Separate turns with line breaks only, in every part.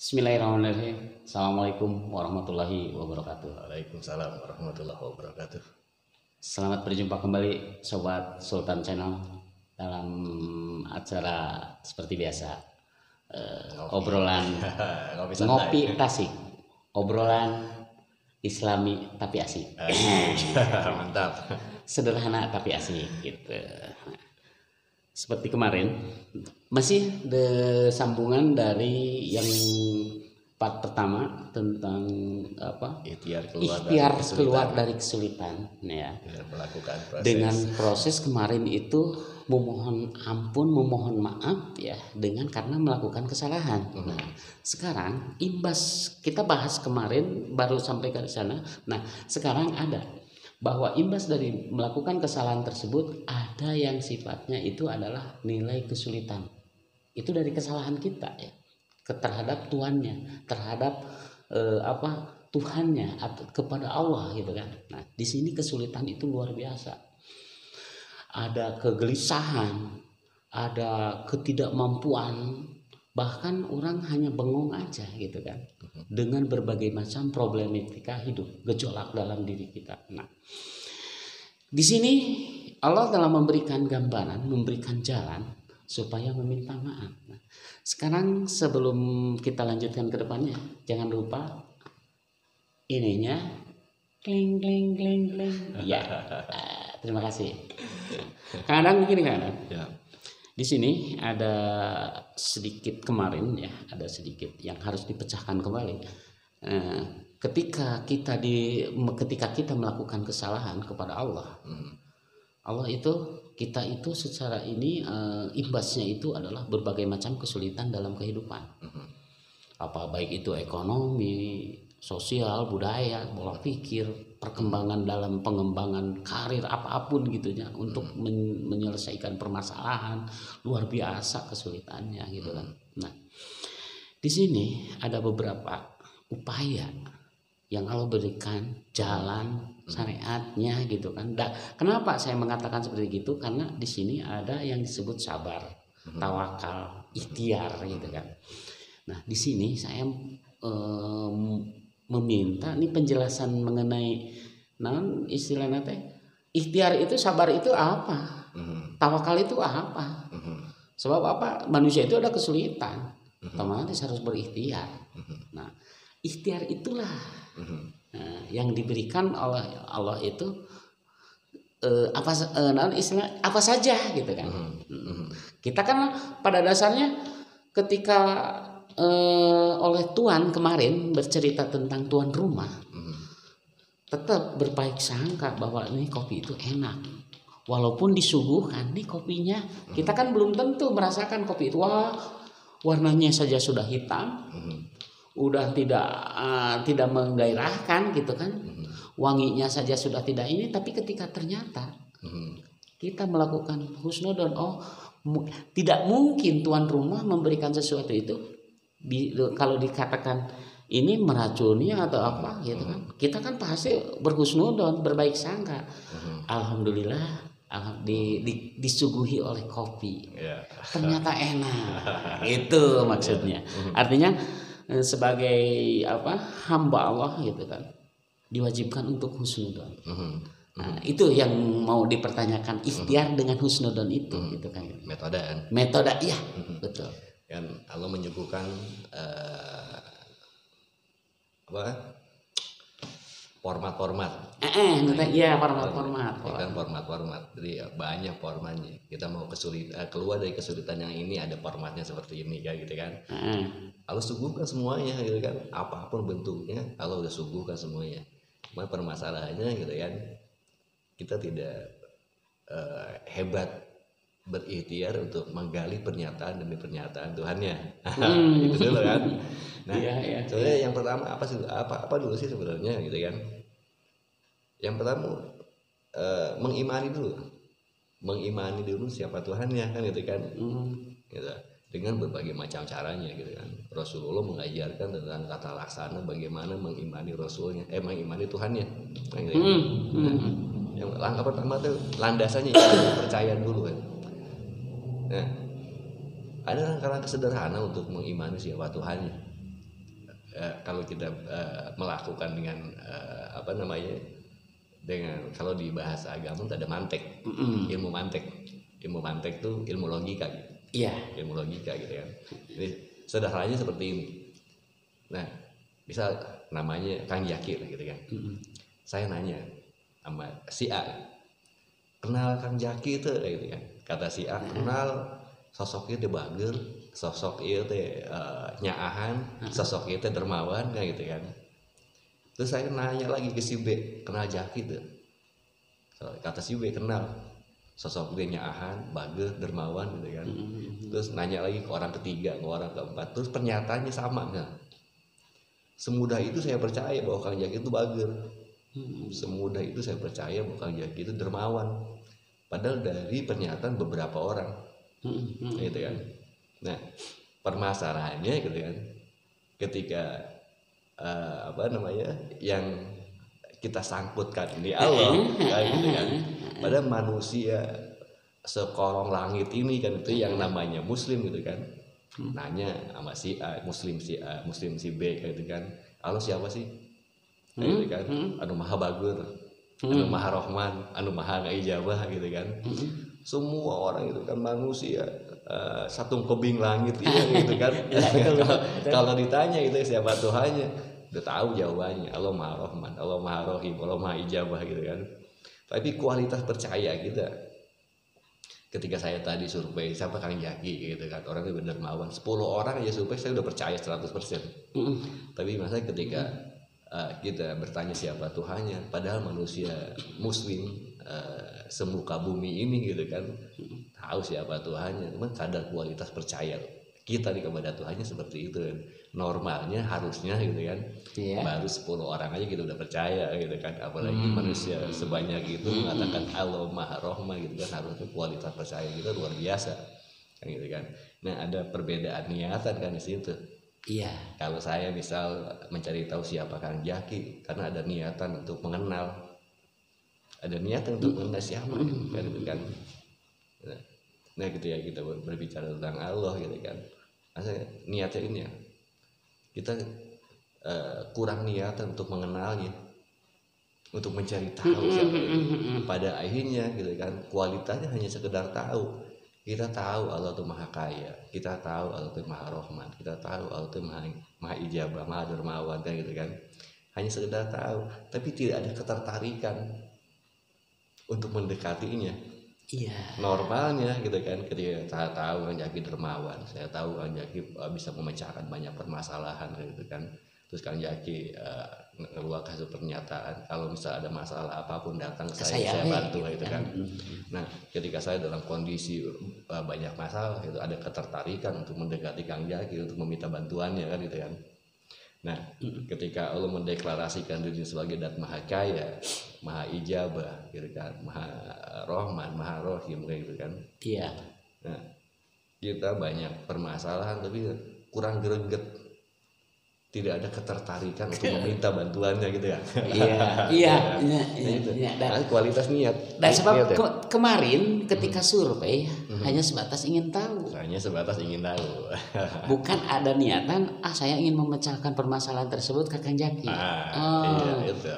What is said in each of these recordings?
Bismillahirrahmanirrahim. Assalamualaikum warahmatullahi wabarakatuh.
Waalaikumsalam warahmatullahi wabarakatuh.
Selamat berjumpa kembali Sobat Sultan Channel dalam acara seperti biasa obrolan ngopi Tasik, obrolan Islami tapi asik.
Mantap.
Sederhana tapi asik gitu. Seperti kemarin masih sambungan dari yang part pertama tentang apa?
Ikhtiar
keluar dari kesulitan ya.
Melakukan proses.
Dengan proses kemarin itu memohon ampun, memohon maaf ya dengan karena melakukan kesalahan. Nah, sekarang imbas kita bahas kemarin baru sampai ke sana. Nah, sekarang ada bahwa imbas dari melakukan kesalahan tersebut ada yang sifatnya itu adalah nilai kesulitan. Itu dari kesalahan kita ya terhadap Tuhannya, terhadap Tuhannya atau kepada Allah gitu kan. Nah, di sini kesulitan itu luar biasa. Ada kegelisahan, ada ketidakmampuan, bahkan orang hanya bengong aja gitu kan. Dengan berbagai macam problematika hidup, gejolak dalam diri kita. Nah, di sini Allah dalam memberikan gambaran, memberikan jalan supaya meminta maaf. Nah, sekarang sebelum kita lanjutkan ke depannya, jangan lupa ininya kling kling kling kling. Ya, terima kasih. Kadang begini kan. Ya. Di sini ada sedikit kemarin ya, ada sedikit yang harus dipecahkan kembali. Ketika kita melakukan kesalahan kepada Allah, Allah itu kita itu secara ini imbasnya itu adalah berbagai macam kesulitan dalam kehidupan. Apa baik itu ekonomi, sosial, budaya, pola pikir, perkembangan dalam pengembangan karir apapun gitu ya untuk menyelesaikan permasalahan luar biasa kesulitannya gitu kan. Nah, di sini ada beberapa upaya yang Allah berikan jalan syariatnya gitu kan. Kenapa saya mengatakan seperti itu? Karena di sini ada yang disebut sabar, tawakal, ikhtiar gitu kan. Nah, di sini saya meminta nih penjelasan mengenai istilahnya teh ikhtiar itu, sabar itu apa, tawakal itu apa. Sebab apa, manusia itu ada kesulitan, otomatis harus berikhtiar. Nah, ikhtiar itulah yang diberikan oleh Allah itu apa saja gitu kan. Kita kan pada dasarnya ketika oleh Tuhan kemarin bercerita tentang tuan rumah, tetap berbaik sangka bahwa ini kopi itu enak walaupun disuguhkan nih kopinya, kita kan belum tentu merasakan kopi itu. Wah, warnanya saja sudah hitam, udah tidak menggairahkan gitu kan, wanginya saja sudah tidak ini, tapi ketika ternyata kita melakukan husnudon, tidak mungkin tuan rumah memberikan sesuatu itu kalau dikatakan ini meracuni atau apa gitu kan, kita kan pasti berhusnudon, berbaik sangka. Alhamdulillah disuguhi oleh kopi, ternyata enak. Itu maksudnya. Artinya sebagai hamba Allah gitu kan, diwajibkan untuk husnudon. Nah, itu yang mau dipertanyakan, ikhtiar dengan husnudon itu gitu kan. Metode iya, betul.
Kan Allah menyuguhkan format-format.
Iya, format.
Kan format. Jadi banyak formatnya. Kita mau keluar dari kesulitan yang ini, ada formatnya seperti ini ya gitu kan. Allah suguhkan semuanya gitu kan. Apapun bentuknya Allah udah suguhkan semuanya. Cuma permasalahannya gitu kan, kita tidak hebat berikhtiar untuk menggali pernyataan demi pernyataan Tuhannya. Itu dulu kan. Nah, sebenarnya yang pertama apa dulu sih sebenarnya gitu kan. Yang pertama mengimani dulu siapa Tuhannya kan gitu kan. Gitu. Dengan berbagai macam caranya gitu kan. Rasulullah mengajarkan tentang kata laksana bagaimana mengimani Rasulnya, mengimani Tuhannya. Gitu kan. Nah, yang langkah pertama tuh landasannya percaya dulu kan. Nah, ada langkah-langkah sederhana untuk mengimani siapa Tuhannya. kalau kita melakukan dengan dengan kalau di bahasa agama itu ada mantek, ilmu mantek tuh ilmu logika gitu.
Iya.
Ilmu logika gitu kan. Jadi sederhananya seperti ini. Nah, misal namanya Kang Jaki gitu kan. Saya nanya sama si A, kenal Kang Jaki itu gitu kan. Kata si A, kenal sosoknya teh bager, sosok ieu teh nyaahan, sosok ieu teh dermawan kayak gitu kan. Terus saya nanya lagi ke si B, kenal Jaki tuh? Kata si B, kenal. Sosok dia nyaahan, bager, dermawan gitu kan. Terus nanya lagi ke orang ketiga, ke orang keempat. Terus pernyataannya sama kan. Semudah itu saya percaya bahwa Kang Jaki itu bager. Semudah itu saya percaya bahwa Kang Jaki itu dermawan. Padahal dari pernyataan beberapa orang. Gitu kan. Nah, permasalahannya gitu kan. Ketika yang kita sangkutkan di Allah kan gitu kan. Pada manusia sekorong langit ini kan itu yang namanya muslim gitu kan. Nanya sama si A, muslim si B kayak gitu kan. Allah siapa sih? Kayak gitu kan. Anu maha bagur, anu maha rohman, anu maha ngaijabah gitu kan. Semua orang itu kan manusia satu kebing langit gitu kan. Kalau ditanya itu siapa Tuhannya, udah tahu jawabannya. Allah maha rohman, Allah maha rohim, Allah maha ijabah gitu kan. Tapi kualitas percaya kita, ketika saya tadi survei siapa Kang Jaki gitu kan, orang itu benar dermawan, 10 orang aja survei saya udah percaya 100%. Tapi masa ketika kita bertanya siapa Tuhannya, padahal manusia muslim semuka bumi ini gitu kan tahu siapa Tuhannya, cuman kadar kualitas percaya kita nih kepada Tuhannya seperti itu kan. Normalnya harusnya gitu kan baru 10 orang aja kita udah percaya gitu kan, apalagi manusia sebanyak itu mengatakan Allah maha rohman gitu kan, harusnya kualitas percaya kita luar biasa kan gitu kan. Nah, ada perbedaan niatan kan di situ.
Iya. Kalau
saya misal mencari tahu siapa Kang Jaki karena ada niatan untuk mengenal, ada niatan untuk mengenal siapa gitu kan. Nah gitu ya, kita berbicara tentang Allah gitu kan. Maksudnya niatnya ini ya, kita kurang niatan untuk mengenalnya, untuk mencari tahu siapa itu. Pada akhirnya gitu kan, kualitasnya hanya sekedar tahu. Kita tahu Allah itu maha kaya, kita tahu Allah itu maha rohman, kita tahu Allah itu maha ijabah, maha dermawan kan gitu kan. Hanya sekedar tahu, tapi tidak ada ketertarikan untuk mendekatinya.
Iya.
Normalnya gitu kan, ketika saya tahu Kang Jaki dermawan, saya tahu Kang Jaki bisa memecahkan banyak permasalahan gitu kan. Terus Kang Jaki ngeluarkan satu pernyataan, kalau misalnya ada masalah apapun datang ke saya bantu gitu kan. Nah, ketika saya dalam kondisi banyak masalah itu ada ketertarikan untuk mendekati Kang Jaki untuk meminta bantuannya kan gitu kan. Nah, ketika Allah mendeklarasikan diri sebagai Dat Maha Kaya, Maha Ijabah, gitu kan, Maha Rohman, Maha Rohim, kayak gitu kan.
Iya.
Nah, kita banyak permasalahan tapi kurang greget, tidak ada ketertarikan untuk meminta bantuannya gitu ya.
Iya.
Dan kualitas niat.
Dan sebab kemarin ketika survei hanya sebatas ingin tahu. Bukan ada niatan, saya ingin memecahkan permasalahan tersebut ke Kang Jaki.
Iya itu.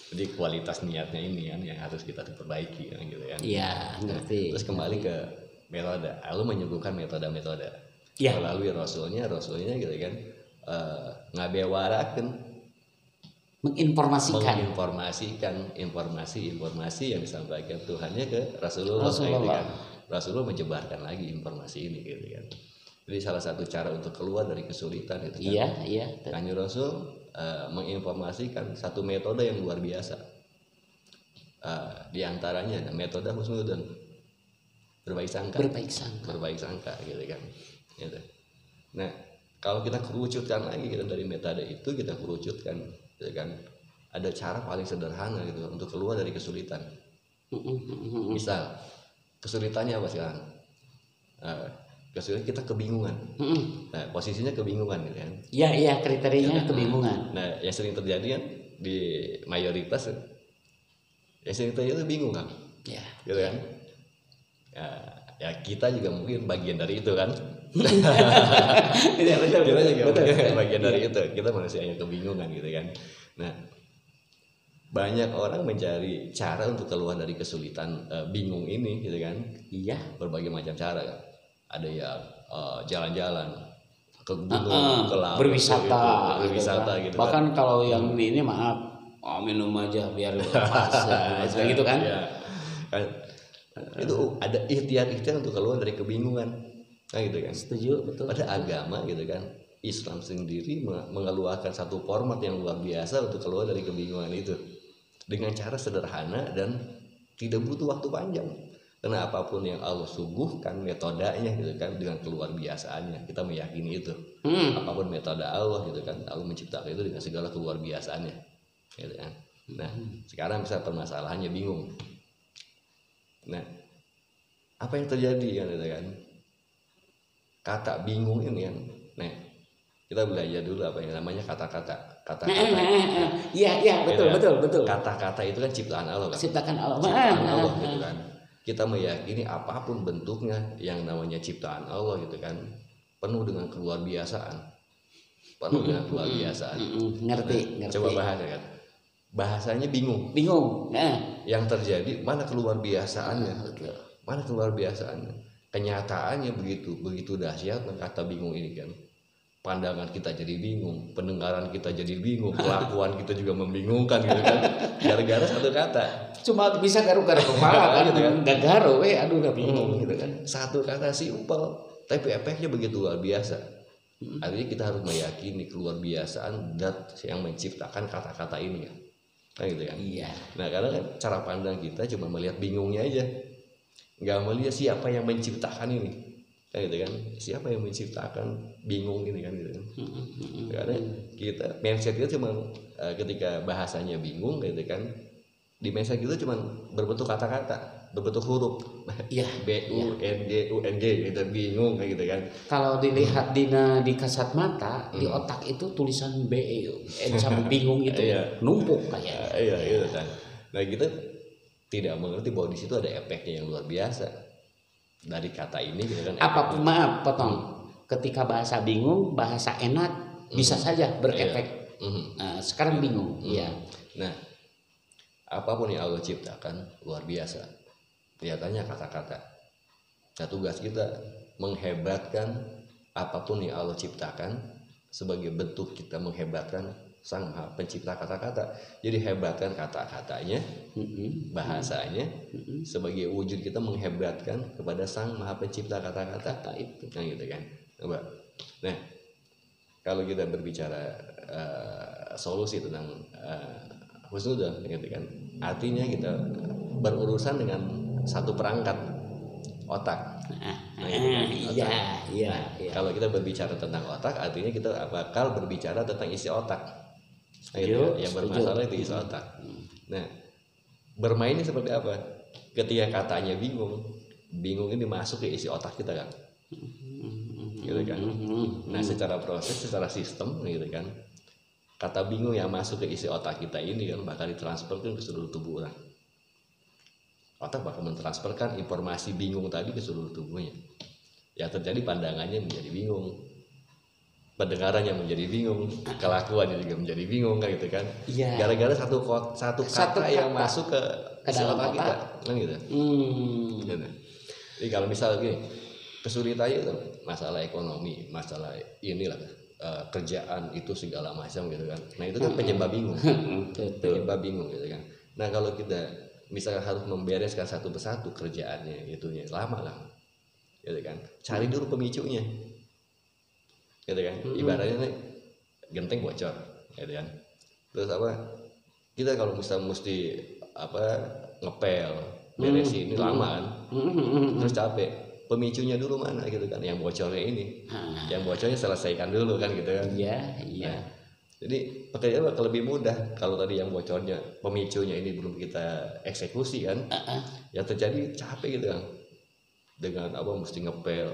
Jadi kualitas niatnya ini kan yang harus kita perbaiki kan gitu kan.
Iya, ngerti.
Terus kembali ke metode. Lalu menyebutkan metode-metode. Melalui rasulnya gitu kan. Ngabewarakeun, menginformasikan informasi yang disampaikan Tuhannya ke Rasulullah. Gitu kan. Rasulullah menyebarkan lagi informasi ini gitu kan. Jadi salah satu cara untuk keluar dari kesulitan itu kan.
Iya.
Kanjeng Rasul menginformasikan satu metode yang luar biasa. Di antaranya ada metode husnudzon, berbaik sangka gitu kan. Gitu. Nah, kalau kita kerucutkan lagi kita dari metode itu kita kerucutkan gitu kan. Ada cara paling sederhana gitu untuk keluar dari kesulitan. Misal kesulitannya apa sekarang? Kesulitan kita kebingungan. Nah, posisinya kebingungan gitu kan.
Iya, kriterianya kebingungan.
Nah, yang sering terjadi kan di mayoritas yang sering terjadi itu bingung kan.
Iya.
Gitu kan. Ya kita juga mungkin bagian dari itu kan.
Iya, betul,
Kita juga
betul.
bagian dari itu. Kita manusia yang kebingungan gitu kan. Nah, banyak orang mencari cara untuk keluar dari kesulitan bingung ini gitu kan.
Iya.
Berbagai macam cara kan. Ada yang jalan-jalan ke gunung, ke laut,
berwisata
gitu kan.
Bahkan kalau yang ini maaf, minum aja biar lepas gitu kan.
Ya. Kan itu ada ikhtiar untuk keluar dari kebingungan. Nah gitu kan.
Setuju, betul.
Pada agama gitu kan, Islam sendiri mengeluarkan satu format yang luar biasa untuk keluar dari kebingungan itu dengan cara sederhana dan tidak butuh waktu panjang. Karena apapun yang Allah suguhkan metodenya gitu kan, dengan keluar biasaannya, kita meyakini itu. Apapun metode Allah gitu kan, Allah menciptakan itu dengan segala keluar biasaannya gitu kan. Nah sekarang bisa permasalahannya bingung. Nah apa yang terjadi gitu kan, kata bingung ini kan. Nah kita belajar dulu apa yang namanya kata-kata.
Iya, betul.
Kata-kata itu kan ciptaan Allah kan.
Ciptaan Allah
gitu kan. Kita meyakini apapun bentuknya yang namanya ciptaan Allah gitu kan, penuh dengan keluar biasaan. Ngerti. Coba bahasa kan. Bahasanya bingung. Yang terjadi mana keluar biasaannya? Kenyataannya begitu dahsyat kata bingung ini kan. Pandangan kita jadi bingung, pendengaran kita jadi bingung, kelakuan kita juga membingungkan gitu kan. Gara-gara satu kata.
Cuma bisa garuk-garuk kepala kan gitu kan. Gak garuk, gak bingung gitu kan.
Satu kata simpel, tapi efeknya begitu luar biasa. Artinya kita harus meyakini keluar biasaan dat yang menciptakan kata-kata ini kan. Nah gitu kan.
Iya.
Nah karena kan cara pandang kita cuma melihat bingungnya aja, nggak melihat siapa yang menciptakan ini. Kayak gitu kan, siapa yang menciptakan bingung ini kan gitu kan. Karena kita mindset kita cuma ketika bahasanya bingung gitu kan, di mindset kita cuma berbentuk kata-kata, berbentuk huruf.
Iya.
B-U-N-G gitu, bingung kayak gitu kan.
Kalau dilihat di kasat mata, di otak itu tulisan B sama bingung itu numpuk kayak.
Iya gitu kan. Nah kita tidak mengerti bahwa di situ ada efeknya yang luar biasa dari kata ini gitu kan.
Apapun potong. Ketika bahasa bingung, bahasa enak bisa saja berefek. Nah, sekarang bingung. Iya.
Nah, apapun yang Allah ciptakan luar biasa. Kelihatannya kata-kata. Nah, tugas kita menghebatkan apapun yang Allah ciptakan sebagai bentuk kita menghebatkan Sang Maha Pencipta kata-kata. Jadi hebatkan kata-katanya, bahasanya, sebagai wujud kita menghebatkan kepada Sang Maha Pencipta kata-kata itu. Nah gitu kan. Coba. Nah kalau kita berbicara solusi tentang husnudzon gitu kan, artinya kita berurusan dengan satu perangkat otak.
Iya.
Kalau kita berbicara tentang otak, artinya kita bakal berbicara tentang isi otak. Yang bermasalah itu isi otak. Nah, bermainnya seperti apa? Ketika katanya bingung ini masuk ke isi otak kita kan, gitu kan. Nah, secara proses, secara sistem, gitu kan, kata bingung yang masuk ke isi otak kita ini kan bakal ditransferkan ke seluruh tubuh orang. Otak bakal mentransferkan informasi bingung tadi ke seluruh tubuhnya. Yang terjadi pandangannya menjadi bingung, pendengarannya menjadi bingung, kelakuannya juga menjadi bingung kan gitu kan.
Iya.
Gara-gara satu kata yang masuk ke dalam otak kita kan gitu. Gitu. Jadi kalau misalnya gini, kesulitannya itu masalah ekonomi, masalah inilah kerjaan itu segala macam gitu kan. Nah itu kan penyebab bingung. Penyebab bingung gitu kan. Nah kalau kita misalnya harus membereskan satu persatu kerjaannya itunya lama lah. Gitu kan. Cari dulu pemicunya. Gitu kan. Ibaratnya nih genteng bocor gitu kan. Terus apa? Kita kalau misalnya mesti ngepel, beresin ini lama kan. Terus capek. Pemicunya dulu mana gitu kan, yang bocornya ini. Yang bocornya selesaikan dulu kan gitu kan.
Iya.
Nah, jadi pekerjaan bakal lebih mudah kalau tadi yang bocornya, pemicunya ini belum kita eksekusi kan. Yang terjadi capek gitu kan. Dengan mesti ngepel,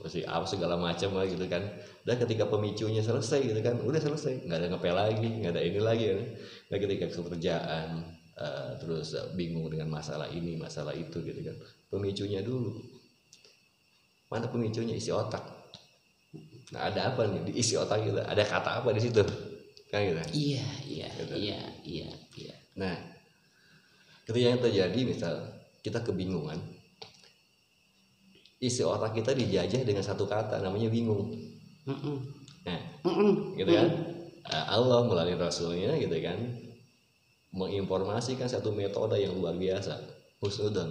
mesti segala macam lah gitu kan. Dan ketika pemicunya selesai gitu kan, udah selesai, nggak ada ngepel lagi, nggak ada ini lagi kan. Nah ketika kerjaan terus bingung dengan masalah ini masalah itu gitu kan, pemicunya dulu. Mana pemicunya? Isi otak. Nah, ada apa nih di isi otak kita? Ada kata apa di situ? Kan gitu.
Iya.
Gitu. Iya. Nah, ketika yang terjadi misal kita kebingungan, isi otak kita dijajah dengan satu kata namanya bingung. Nah, gitu kan? Allah melalui Rasulnya gitu kan menginformasikan satu metode yang luar biasa, husnudon,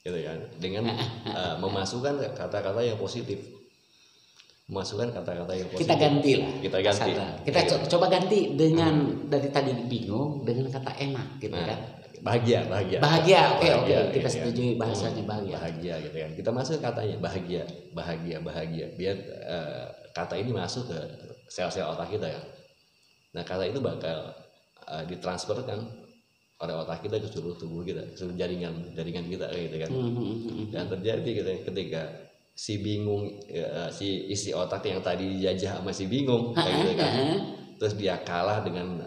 gitu kan, dengan memasukkan kata-kata yang positif. Kita
ganti lah. Kita
gitu.
coba ganti dengan dari tadi bingung dengan kata enak gitu kan.
Bahagia.
Oke. Kita setuju bahasanya
bahagia gitu kan. Kita masuk katanya bahagia. Biar kata ini masuk ke sel-sel otak kita ya. Nah, kata itu bakal ditransferkan oleh otak kita ke seluruh tubuh kita, ke seluruh jaringan kita gitu kan. Dan terjadi gitu ketika si bingung si isi otak yang tadi dijajah sama si bingung kayak gitu kan. Terus dia kalah dengan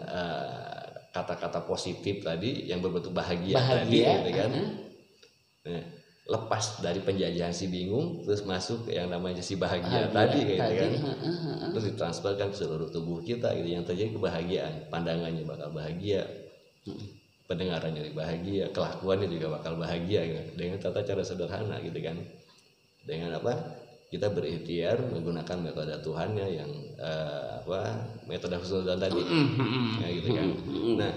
kata-kata positif tadi yang berbentuk bahagia tadi gitu kan. Nah, lepas dari penjajahan si bingung terus masuk ke yang namanya si bahagia tadi gitu kan. Terus ditransferkan ke seluruh tubuh kita gitu, yang terjadi kebahagiaan, pandangannya bakal bahagia, pendengarannya bahagia, kelakuannya juga bakal bahagia gitu. Dengan tata cara sederhana gitu kan. Dengan apa? Kita berikhtiar menggunakan metode Tuhannya yang metode husnuzon tadi. Ya gitu kan. Nah,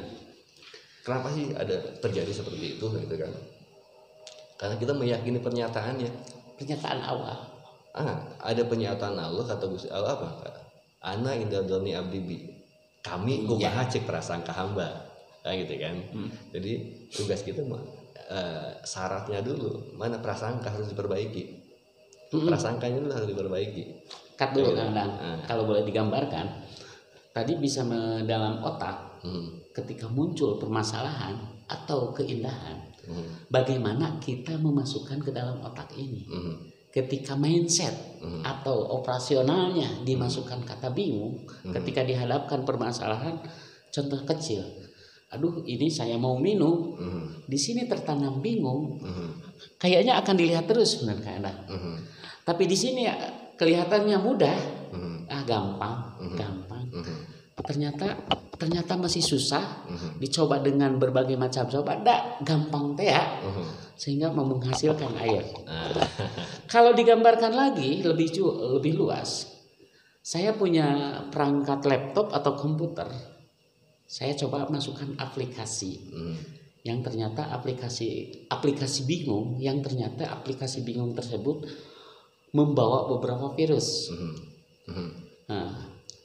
kenapa sih ada terjadi seperti itu gitu kan? Karena kita meyakini pernyataannya.
Pernyataan awal.
Ada pernyataan Allah, kata Gusti Allah apa? Ana inda dzanni abdi bi. Kami kumaha cek prasangka hamba. Nah, gitu kan. Jadi tugas kita syaratnya dulu, mana prasangka harus diperbaiki. Prasangkanya dulu harus diperbaiki.
Cut dulu kadang. Kalau boleh digambarkan, tadi bisa dalam otak ketika muncul permasalahan atau keindahan, bagaimana kita memasukkan ke dalam otak ini. Ketika mindset atau operasionalnya dimasukkan kata bingung, ketika dihadapkan permasalahan, contoh kecil, aduh ini saya mau minum, di sini tertanam bingung, kayaknya akan dilihat terus benar kan? Tapi di sini kelihatannya mudah, gampang. Ternyata masih susah, dicoba dengan berbagai macam coba, gampang teh ya, sehingga menghasilkan air. Kalau digambarkan lagi lebih luas, saya punya perangkat laptop atau komputer, saya coba masukkan aplikasi, yang ternyata aplikasi bingung, yang ternyata aplikasi bingung tersebut membawa beberapa virus. Nah,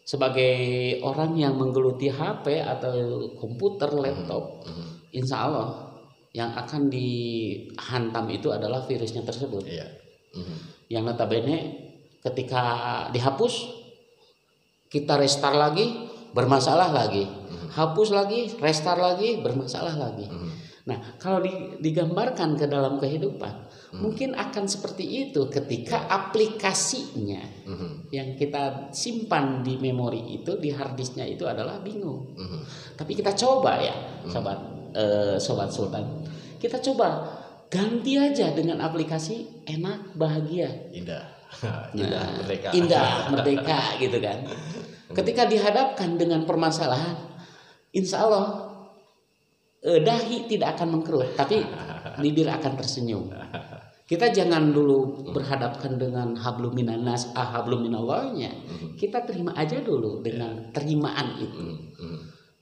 sebagai orang yang menggeluti HP atau komputer, laptop, insya Allah yang akan dihantam itu adalah virusnya tersebut. Yang notabene ketika dihapus, kita restart lagi, bermasalah lagi. Hapus lagi, restart lagi, bermasalah lagi. Nah, kalau digambarkan ke dalam kehidupan, mungkin akan seperti itu ketika aplikasinya yang kita simpan di memori itu, di harddisknya itu adalah bingung. Tapi kita coba ya, sobat Sultan, kita coba ganti aja dengan aplikasi enak, bahagia,
indah,
merdeka gitu kan. Ketika dihadapkan dengan permasalahan, insya Allah dahi tidak akan mengkerut, tapi bibir akan tersenyum. Kita jangan dulu berhadapkan dengan hablum minannas, hablum minallahnya. Kita terima aja dulu dengan terimaan itu.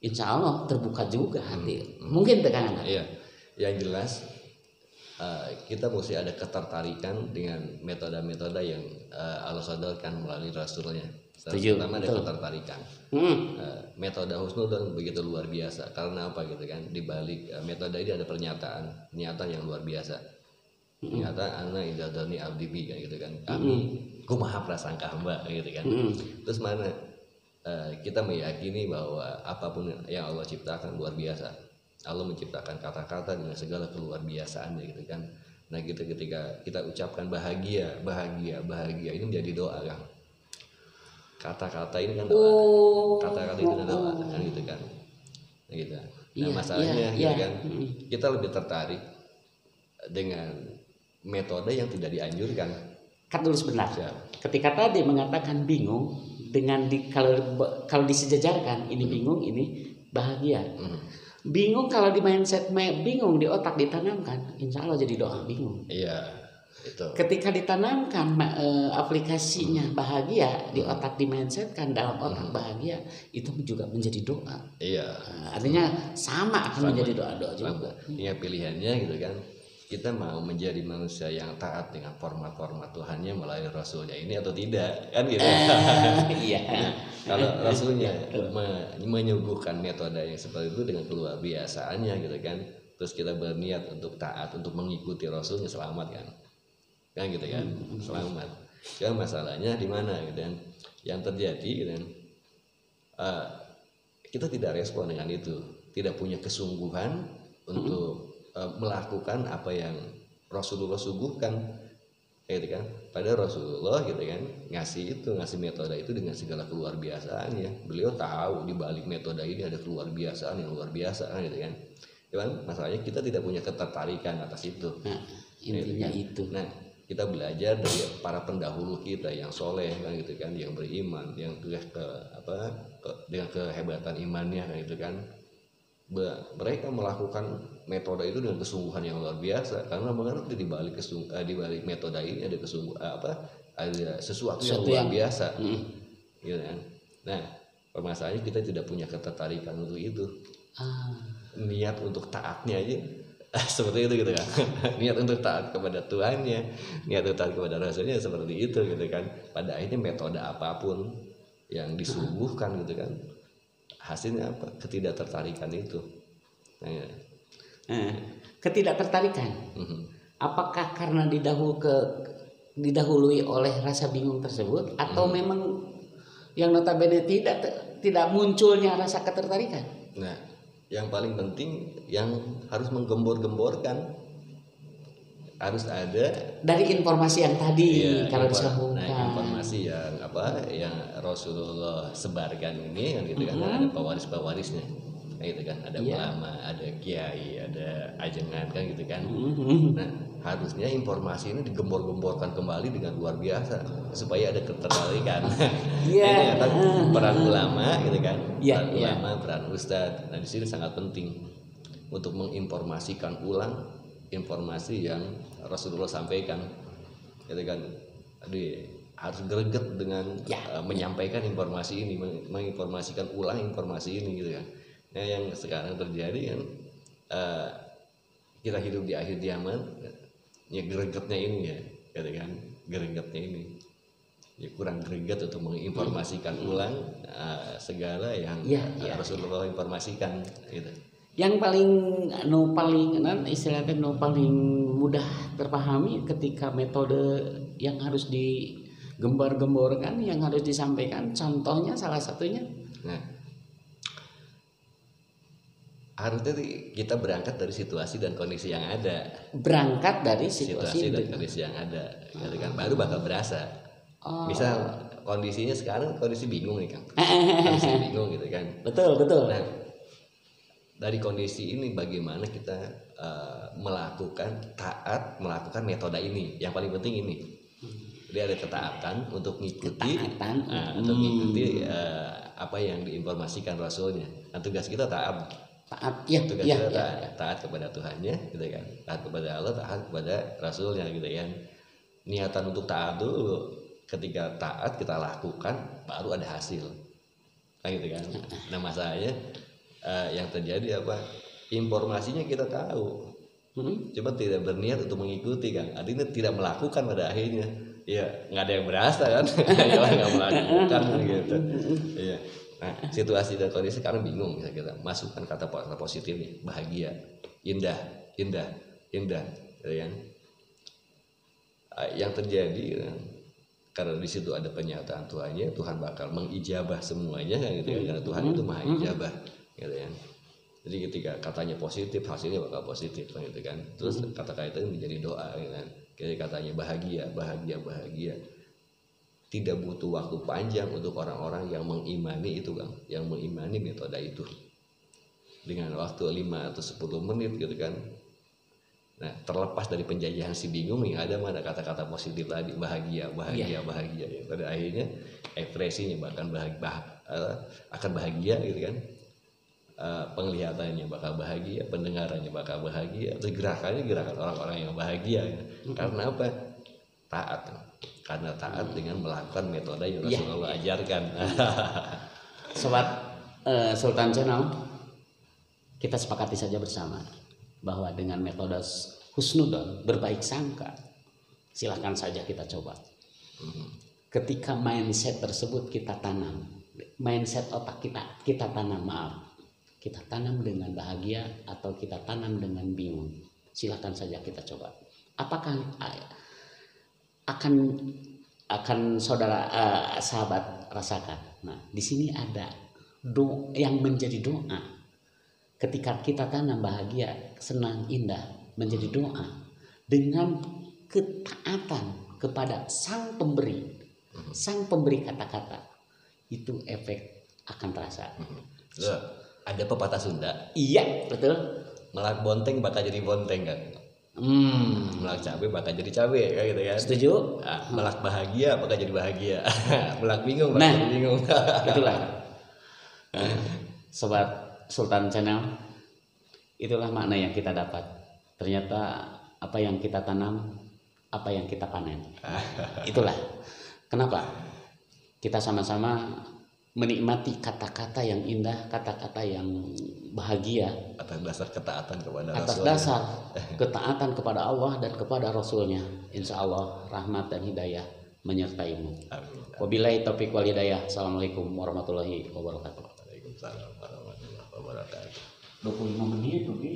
Insya Allah terbuka juga hati. Mungkin tekanan.
Iya. Yang jelas kita mesti ada ketertarikan dengan metode-metode yang Allah sodorkan melalui Rasulnya. Pertama ada ketertarikan. Metode husnuzon begitu luar biasa. Karena apa gitu kan? Di balik metode ini ada pernyataan yang luar biasa. Ternyata ana idza dzanni abdi bi gitu kan. Kami kumaha prasangka hamba gitu kan. Terus mana kita meyakini bahwa apapun yang Allah ciptakan luar biasa. Allah menciptakan kata-kata dengan segala keluar biasaannya gitu kan. Nah, gitu ketika kita ucapkan bahagia ini menjadi doa kan. Kata-kata ini kan doa. Kata-kata itu kan doa kan gitu kan. Nah, gitu. Nah, masalahnya gitu kan. Kita lebih tertarik dengan metode yang tidak dianjurkan.
cut dulu sebentar.
Siap.
Ketika tadi mengatakan bingung dengan kalau disejajarkan ini bingung ini bahagia. Bingung kalau di mindset bingung di otak ditanamkan, insya Allah jadi doa bingung.
Iya, itu.
Ketika ditanamkan aplikasinya bahagia di otak di mindsetkan dalam otak bahagia, itu juga menjadi doa.
Iya.
Artinya sama akan menjadi doa juga.
Iya, pilihannya gitu kan. Kita mau menjadi manusia yang taat dengan format-format Tuhannya melalui Rasulnya ini atau tidak, kan gitu.
Iya.
Kalau Rasulnya menyuguhkan metode yang seperti itu dengan keluar biasaannya gitu kan, terus kita berniat untuk taat untuk mengikuti Rasulnya, selamat kan gitu kan, selamat. Cuma masalahnya di mana gitu kan, yang terjadi gitu kan, kita tidak respon dengan itu, tidak punya kesungguhan untuk melakukan apa yang Rasulullah suguhkan, gitu kan. Pada Rasulullah gitu kan ngasih metode itu dengan segala keluar biasaannya. Beliau tahu di balik metode ini ada keluar biasaan yang luar biasa gitu kan. Cuman masalahnya kita tidak punya ketertarikan atas itu.
Nah, intinya itu.
Nah, kita belajar dari para pendahulu kita yang soleh kan gitu kan, yang beriman, yang dengan kehebatan imannya kan gitu kan. Mereka melakukan metode itu dengan kesungguhan yang luar biasa, karena mengerti di balik metode ini ada ada sesuatu yang luar biasa, gitu kan. Nah, permasalahannya kita tidak punya ketertarikan untuk itu. Niat untuk taatnya aja seperti itu gitu kan. Niat untuk taat kepada Tuhannya, niat untuk taat kepada Rasulnya seperti itu gitu kan. Pada akhirnya metode apapun yang disuguhkan gitu kan, hasilnya apa? Ketidaktertarikan itu.
Ketidaktertarikan. Apakah karena didahului oleh rasa bingung tersebut, atau memang yang notabene tidak munculnya rasa ketertarikan?
Nah, yang paling penting yang harus menggembor-gemborkan harus ada
dari informasi yang tadi, kalau disambungkan.
Nah, informasi yang Rasulullah sebarkan ini kan gitu kan, ada pewaris-pewarisnya gitu kan, ada ulama, ada kiai, ada ajengan kan gitu kan. Nah, harusnya informasi ini digembor-gemborkan kembali dengan luar biasa supaya ada ketertarikan. Ini peran ulama gitu kan, peran ulama, peran ustadz. Nah, di sini sangat penting untuk menginformasikan ulang informasi yang Rasulullah sampaikan, gitu kan. Jadi harus greget dengan menyampaikan informasi ini, menginformasikan ulang informasi ini, gitu kan. Nah, yang sekarang terjadi kan, kita hidup di akhir zaman, ya gregetnya ini ya, gitu kan, gregetnya ini, ya kurang greget untuk menginformasikan ulang segala yang Rasulullah informasikan, gitu.
Yang paling mudah terpahami ketika metode yang harus digembar-gemborkan, yang harus disampaikan, contohnya salah satunya.
Nah, harusnya kita berangkat dari situasi dan kondisi yang ada.
Berangkat dari situasi
dan kondisi yang ada, gitu kan, baru bakal berasa. Misal kondisinya sekarang kondisi bingung nih, Kang. Kondisi bingung gitu kan.
Betul.
Nah, dari kondisi ini bagaimana kita melakukan metode ini. Yang paling penting ini. Jadi ada ketaatan untuk mengikuti apa yang diinformasikan Rasulnya. Nah, tugas kita taat kepada Tuhannya, gitu kan. Taat kepada Allah, taat kepada Rasulnya, gitu kan. Niatan untuk taat dulu. Ketika taat kita lakukan, baru ada hasil. Nah, gitu kan. Nah, masalahnya yang terjadi apa? Informasinya kita tahu, cuma tidak berniat untuk mengikuti, kan. Artinya tidak melakukan pada akhirnya. Ya nggak ada yang berasa kan, nggak melakukan gitu. Iya. Nah, situasi dan kondisi sekarang bingung, bisa kita masukkan kata positif nih, bahagia, indah, gitu kan. Yang terjadi kan, karena di situ ada pernyataan Tuhannya, Tuhan bakal mengijabah semuanya kan, gitu kan. Karena Tuhan itu maha ijabah, gitu kan. Jadi ketika katanya positif, hasilnya bakal positif gitu kan. Terus kata-kata itu menjadi doa, gitu kan. Kayak katanya bahagia. Tidak butuh waktu panjang untuk orang-orang yang mengimani itu, Kang, yang mengimani metode itu. Dengan waktu 5 atau 10 menit gitu kan, Nah, terlepas dari penjajahan si bingung yang ada mana kata-kata positif tadi, bahagia. Pada akhirnya ekspresinya bahkan akan bahagia gitu kan. Penglihatannya bakal bahagia, pendengarannya bakal bahagia, terus gerakannya gerakan orang-orang yang bahagia. Karena apa? Taat. Karena taat dengan melakukan metode yang Rasulullah ajarkan.
Sobat Sultan Channel, kita sepakati saja bersama bahwa dengan metode husnudon, berbaik sangka, silakan saja kita coba. Ketika mindset tersebut kita tanam, mindset otak kita tanam, kita tanam dengan bahagia atau kita tanam dengan bingung, silakan saja kita coba. Apakah akan saudara sahabat rasakan? Nah, di sini ada doa yang menjadi doa. Ketika kita tanam bahagia, senang, indah, menjadi doa dengan ketaatan kepada sang pemberi kata-kata, itu efek akan terasa.
Ada pepatah Sunda.
Iya, betul.
Melak bonteng bakal jadi bonteng kan. Melak cabe bakal jadi cabe kayak gitu kan.
Setuju?
Melak bahagia bakal jadi bahagia. Melak bingung bakal jadi bingung.
Itulah. Sobat Sultan Channel, itulah makna yang kita dapat. Ternyata apa yang kita tanam, apa yang kita panen. Itulah. Kenapa? Kita sama-sama menikmati kata-kata yang indah, kata-kata yang bahagia
atas dasar ketaatan kepada
atas Rasulnya. Dasar ketaatan kepada Allah dan kepada Rasulnya. Insya Allah rahmat dan hidayah menyertaimu. Wabillahi taufiq wal hidayah. Assalamualaikum warahmatullahi wabarakatuh.
Waalaikumsalam warahmatullahi wabarakatuh.
25 menit, oke.